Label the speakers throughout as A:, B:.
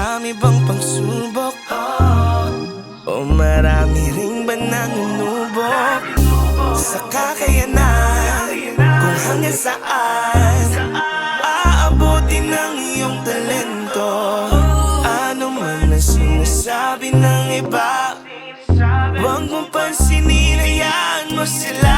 A: Marami bang pagsubok? O marami ring ba nanunubok sa kakayanan? Kung hanggang saan aabutin ng iyong talento? Ano man ang sinasabi ng iba, huwag mong pansinin, hayaan mo sila.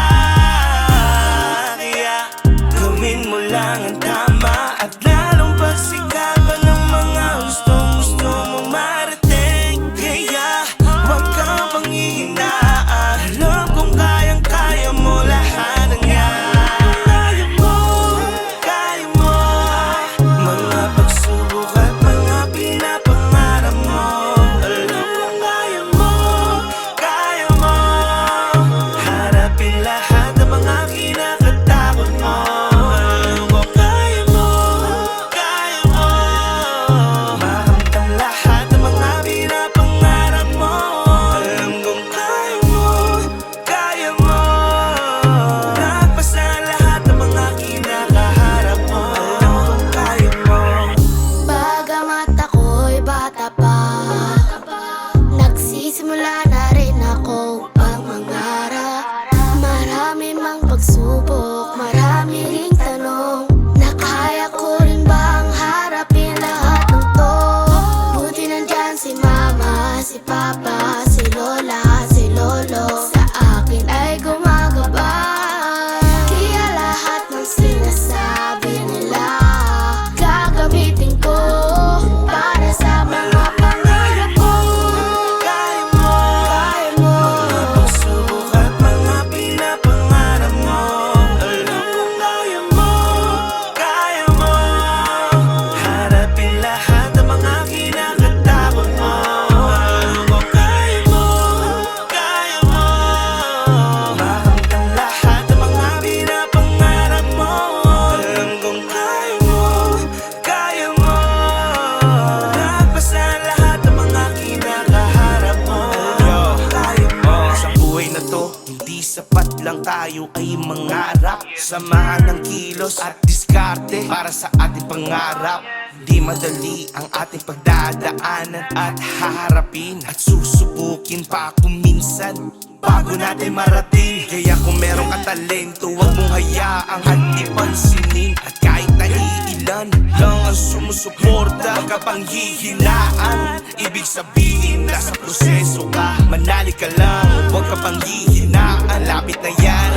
A: Kaya gawin mo lang ang tama at lalong pagsikapan ng mga gusto mong marating. Kaya huwag kang panghihinaan, alam kong kayang-kaya mo lahat ng yan. Kaya mo, kaya mo mga pagsubok at mga pinapangarap mo. Alam kong kaya mo, kaya mo harapin lahat ng mga kinakatakot mo. Alam kong kaya mo, kaya mo makamtan lahat ng mga pinapangarap mo. Alam kong kaya mo, kaya mo lagpasan lahat ng mga kinakaharap mo. Alam kong kaya mo.
B: Bagamat ako'y bata pa, nagsisimula na rin ako upang mangarap. Marami mang pagsubok, marami ring tanong, nakaya ko rin bang harapin lahat ng to? Buti nandyan si mama, si papa, si lola, si lolo, sa akin ay gumagabay. Kaya lahat ng sinasabi nila gagamitin ko para sa mga pangarap ko.
A: Kaya mo,
B: Kaya mo,
A: mga pagsubok at mga pinapangarap mo. Alam kong kaya mo, kaya mo harapin lahat ng mga kinakatakot mo. Alam kong kaya mo, kaya mo makamtan lahat ng mga pinapangarap mo. Alam kong kaya mo, kaya mo lagpasan lahat ng mga kinakaharap mo. Kaya mo. Sa buhay na to, hindi sapat lang tayo ay mangarap. Samahan ng kilos at diskarte para sa ating pangarap. Di madali ang ating pagdadaanan at haharapin at susubukin pa kung minsan bago natin marating. Kaya kung meron ka talento, huwag mong hayaang hindi pansinin. At kahit na iilan lang ang sumusuporta, huwag ka pang hihinaan. Ibig sabihin, nasa proseso ka, manali ka lang, huwag ka pang hihinaan. Lapit na yan,